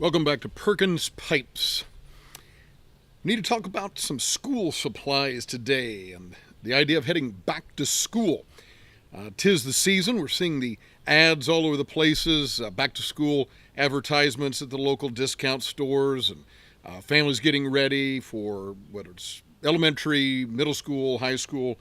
Welcome back to Perkins Pipes. We need to talk about some school supplies today and the idea of heading back to school. 'Tis the season. We're seeing the ads all over the places, back to school advertisements at the local discount stores, and families getting ready for whether it's elementary, middle school, high school,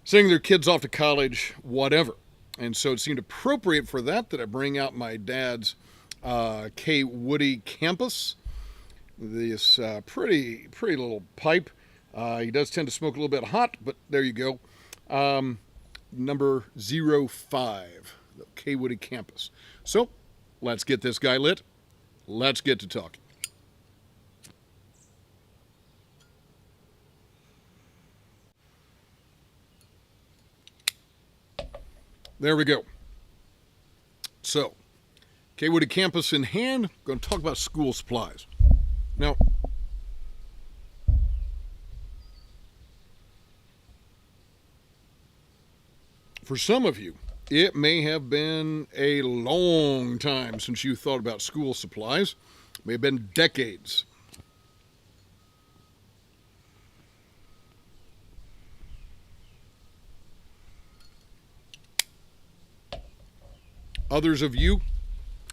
sending their kids off to college, whatever. And so it seemed appropriate for that I bring out my dad's Kaywoodie Campus. This pretty little pipe. He does tend to smoke a little bit hot, but there you go. Number 05, the Kaywoodie Campus. So let's get this guy lit. Let's get to talking. There we go. So, Kaywoodie Campus in hand, going to talk about school supplies. Now, for some of you, it may have been a long time since you thought about school supplies. It may have been decades. Others of you,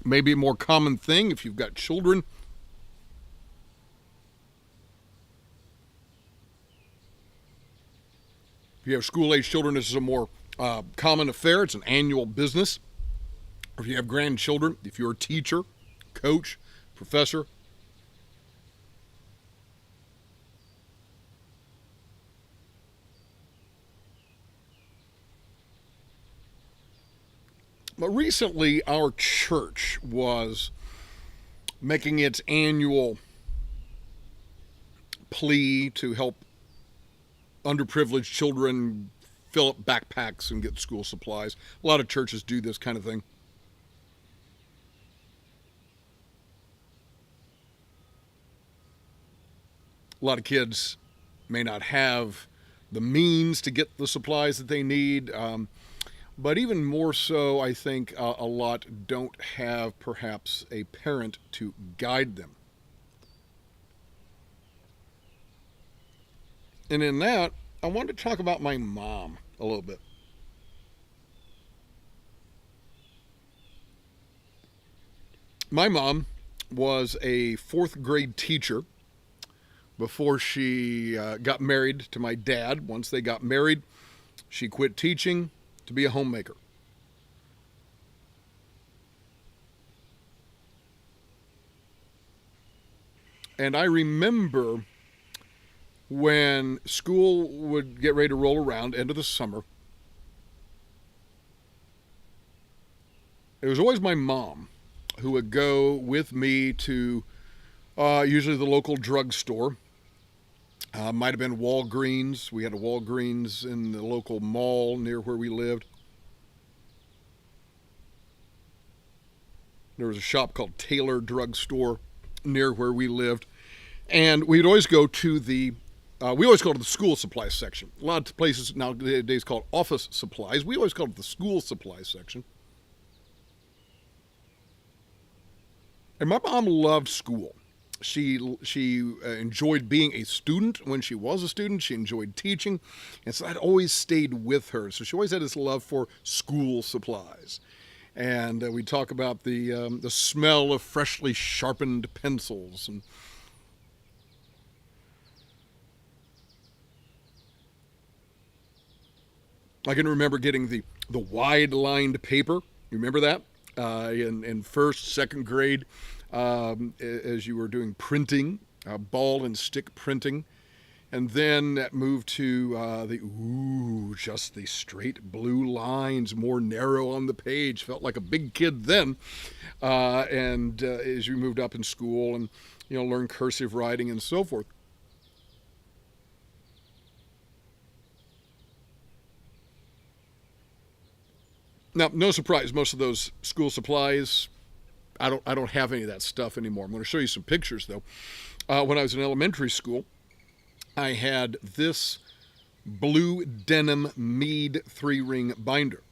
maybe a more common thing if you've got children. If you have school-age children, this is a more common affair. It's an annual business. Or if you have grandchildren, if you're a teacher, coach, professor. But recently, our church was making its annual plea to help underprivileged children fill up backpacks and get school supplies. A lot of churches do this kind of thing. A lot of kids may not have the means to get the supplies that they need. But even more so, I think a lot don't have perhaps a parent to guide them. And in that, I wanted to talk about my mom a little bit. My mom was a fourth grade teacher before she got married to my dad. Once they got married, she quit teaching to be a homemaker. And I remember when school would get ready to roll around, end of the summer, it was always my mom who would go with me to usually the local drugstore. Might have been Walgreens. We had a Walgreens in the local mall near where we lived. There was a shop called Taylor Drugstore near where we lived. And we'd always go to the school supplies section. A lot of places nowadays call it office supplies. We always called it the school supplies section. And my mom loved school. She enjoyed being a student when she was a student. She enjoyed teaching. And so that always stayed with her. So she always had this love for school supplies. And we talk about the smell of freshly sharpened pencils. And I can remember getting the wide-lined paper. You remember that? In first, second grade, as you were doing printing, ball and stick printing. And then that moved to just the straight blue lines, more narrow on the page. Felt like a big kid then. And as you moved up in school and, learned cursive writing and so forth. Now, no surprise, most of those school supplies, I don't have any of that stuff anymore. I'm going to show you some pictures, though. When I was in elementary school, I had this blue denim Mead 3-ring binder.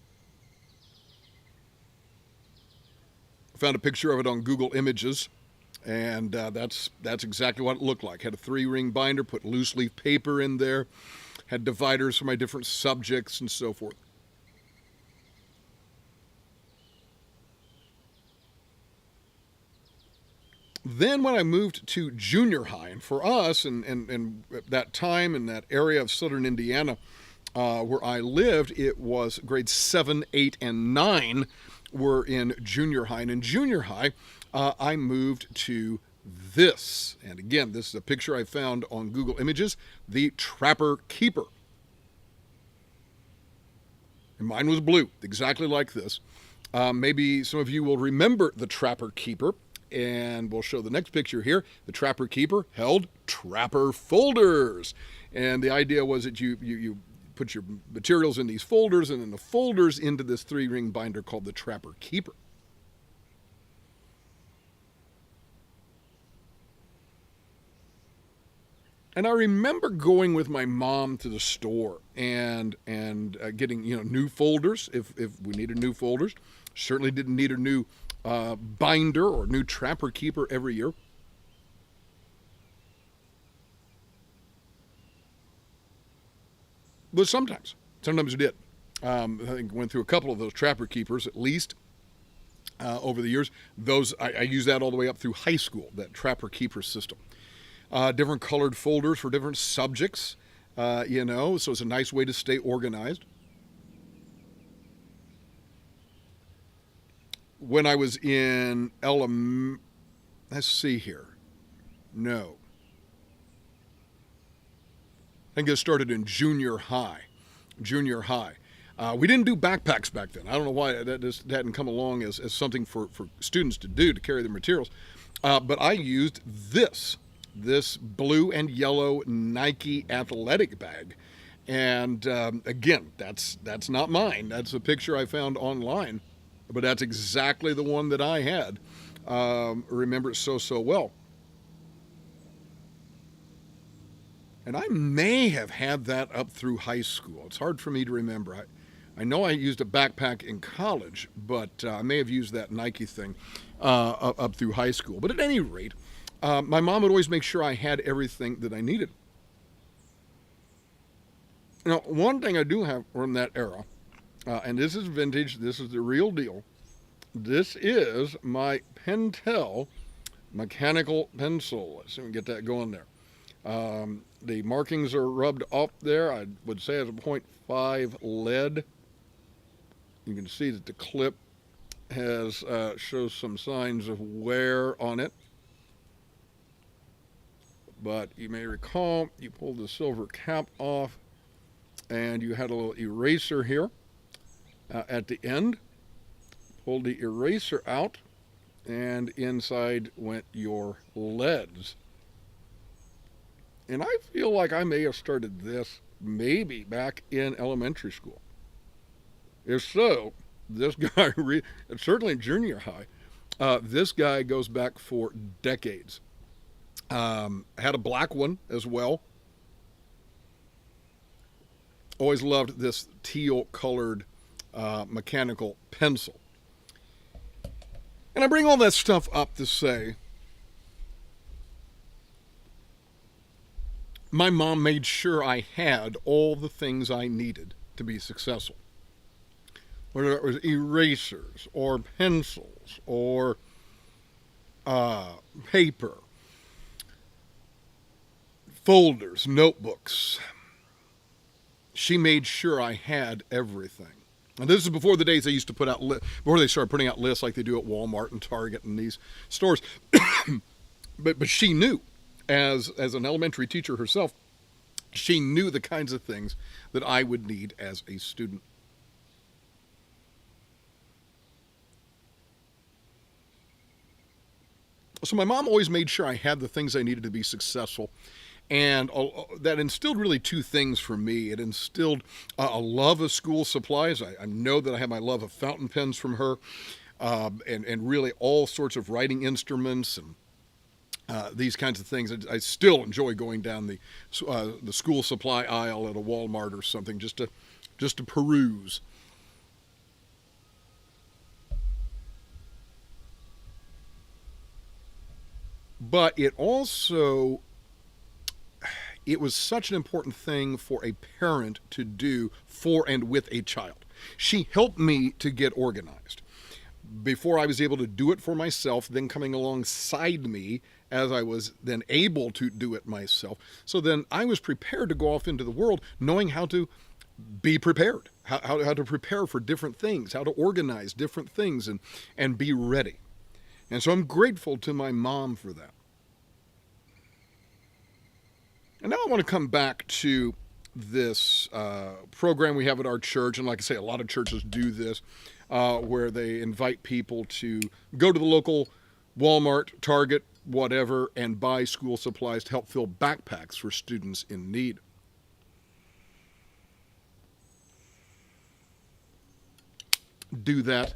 I found a picture of it on Google Images. And that's exactly what it looked like. Had a 3-ring binder, put loose leaf paper in there, had dividers for my different subjects and so forth. Then when I moved to junior high, and for us, and that time in that area of southern Indiana where I lived, it was grades 7, 8, and 9 were in junior high. And in junior high, I moved to this. And again, this is a picture I found on Google Images, the Trapper Keeper. And mine was blue, exactly like this. Maybe some of you will remember the Trapper Keeper. And we'll show the next picture here. The Trapper Keeper held Trapper folders. And the idea was that you put your materials in these folders, and then the folders into this 3-ring binder called the Trapper Keeper. And I remember going with my mom to the store and getting new folders if we needed new folders. Certainly didn't need a new binder or new Trapper Keeper every year. But sometimes we did. I think went through a couple of those Trapper Keepers at least over the years. Those I used that all the way up through high school, that Trapper Keeper system. Different colored folders for different subjects, so it's a nice way to stay organized. When I was in let's see here. No. I think it started in junior high. We didn't do backpacks back then. I don't know why that just hadn't come along as something for students to do to carry their materials. But I used this blue and yellow Nike athletic bag. And again, that's not mine. That's a picture I found online. But that's exactly the one that I had. Remember it so well. And I may have had that up through high school. It's hard for me to remember. I know I used a backpack in college, but I may have used that Nike thing up through high school. But at any rate, my mom would always make sure I had everything that I needed. Now, one thing I do have from that era, and this is vintage, this is the real deal. This is my Pentel mechanical pencil. Let's see if we can get that going there. The markings are rubbed off there. I would say it's a 0.5 lead. You can see that the clip shows some signs of wear on it. But you may recall, you pulled the silver cap off, and you had a little eraser here at the end. Pulled the eraser out, and inside went your leads. And I feel like I may have started this maybe back in elementary school. If so, this guy, certainly in junior high, this guy goes back for decades. Had a black one as well. Always loved this teal colored mechanical pencil. And I bring all that stuff up to say, my mom made sure I had all the things I needed to be successful. Whether it was erasers or pencils or paper, folders, notebooks. She made sure I had everything. And this is before the days they used to put out, before they started putting out lists like they do at Walmart and Target and these stores. but she knew, as an elementary teacher herself, she knew the kinds of things that I would need as a student. So my mom always made sure I had the things I needed to be successful. And that instilled really two things for me. It instilled a love of school supplies. I know that I have my love of fountain pens from her, and really all sorts of writing instruments and these kinds of things. I still enjoy going down the school supply aisle at a Walmart or something just to peruse. But it was such an important thing for a parent to do for and with a child. She helped me to get organized. Before I was able to do it for myself, then coming alongside me as I was then able to do it myself. So then I was prepared to go off into the world knowing how to be prepared, how to prepare for different things, how to organize different things and be ready. And so I'm grateful to my mom for that. And now I want to come back to this program we have at our church. And like I say, a lot of churches do this, where they invite people to go to the local Walmart, Target, whatever, and buy school supplies to help fill backpacks for students in need. Do that.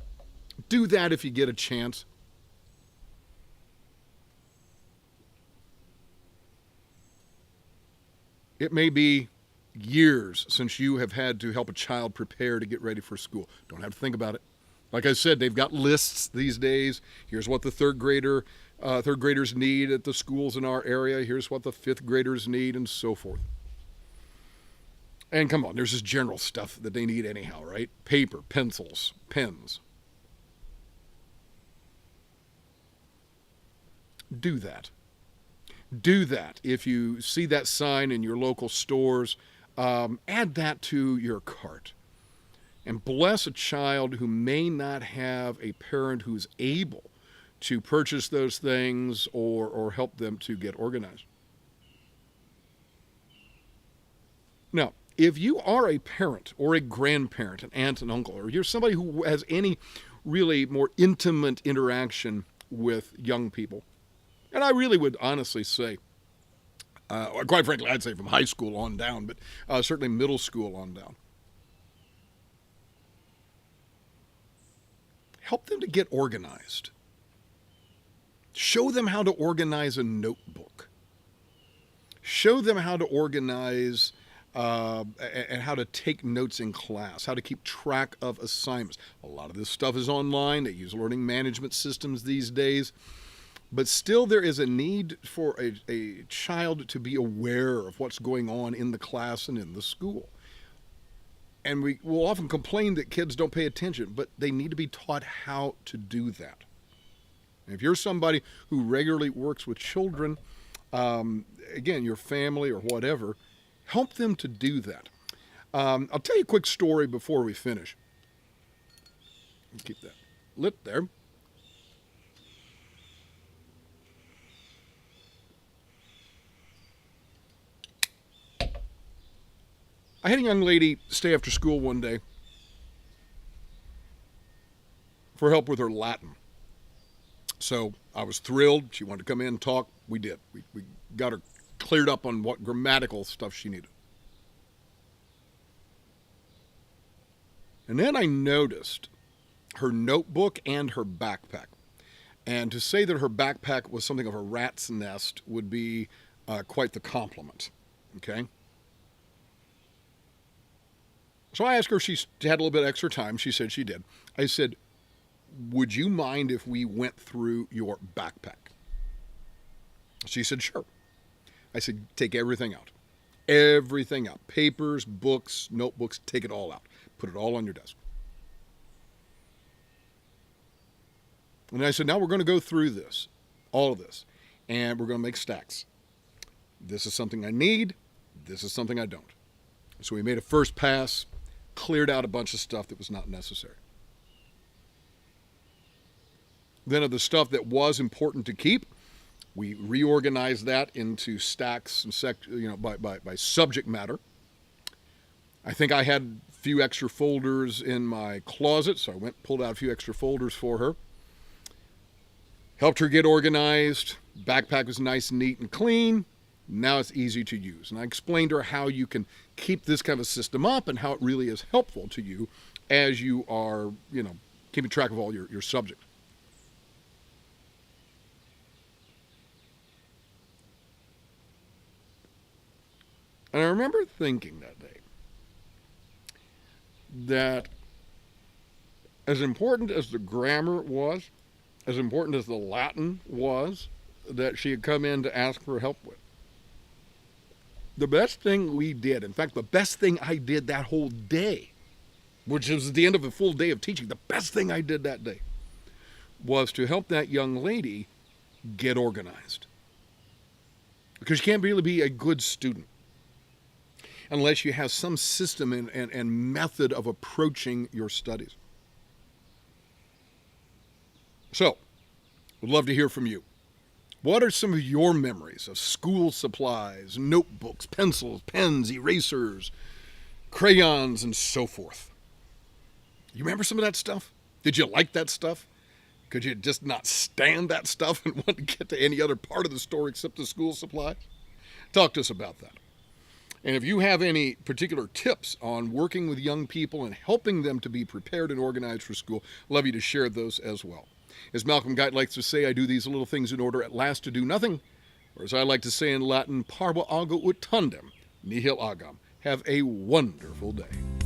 Do that if you get a chance. It may be years since you have had to help a child prepare to get ready for school. Don't have to think about it. Like I said, they've got lists these days. Here's what the third graders need at the schools in our area. Here's what the fifth graders need, and so forth. And come on, there's this general stuff that they need anyhow, right? Paper, pencils, pens. Do that. Do that. If you see that sign in your local stores, add that to your cart. And bless a child who may not have a parent who's able to purchase those things or help them to get organized. Now, if you are a parent or a grandparent, an aunt and uncle, or you're somebody who has any really more intimate interaction with young people, and I really would honestly say, quite frankly, I'd say from high school on down, but certainly middle school on down, help them to get organized. Show them how to organize a notebook. Show them how to organize and how to take notes in class, how to keep track of assignments. A lot of this stuff is online. They use learning management systems these days. But still there is a need for a child to be aware of what's going on in the class and in the school. And we will often complain that kids don't pay attention, but they need to be taught how to do that. And if you're somebody who regularly works with children, again, your family or whatever, help them to do that. I'll tell you a quick story before we finish. Keep that lit there. I had a young lady stay after school one day for help with her Latin. So I was thrilled. She wanted to come in and talk. We did. We got her cleared up on what grammatical stuff she needed. And then I noticed her notebook and her backpack. And to say that her backpack was something of a rat's nest would be quite the compliment. Okay? So I asked her if she had a little bit extra time. She said she did. I said, would you mind if we went through your backpack? She said, sure. I said, take everything out. Everything out. Papers, books, notebooks, take it all out. Put it all on your desk. And I said, now we're going to go through this, all of this, and we're going to make stacks. This is something I need. This is something I don't. So we made a first pass, cleared out a bunch of stuff that was not necessary. Then of the stuff that was important to keep, we reorganized that into stacks and by subject matter. I think I had a few extra folders in my closet, so I pulled out a few extra folders for her. Helped her get organized. Backpack was nice, neat, and clean. Now it's easy to use. And I explained to her how you can keep this kind of system up and how it really is helpful to you as you are, keeping track of all your subject. And I remember thinking that day that as important as the grammar was, as important as the Latin was, that she had come in to ask for help with. The best thing we did, in fact, the best thing I did that whole day, which was the end of a full day of teaching, the best thing I did that day was to help that young lady get organized. Because you can't really be a good student unless you have some system and method of approaching your studies. So, would love to hear from you. What are some of your memories of school supplies, notebooks, pencils, pens, erasers, crayons, and so forth? You remember some of that stuff? Did you like that stuff? Could you just not stand that stuff and want to get to any other part of the store except the school supplies? Talk to us about that. And if you have any particular tips on working with young people and helping them to be prepared and organized for school, I'd love you to share those as well. As Malcolm Guite likes to say, I do these little things in order at last to do nothing. Or as I like to say in Latin, Parva ut tandem, nihil agam. Have a wonderful day.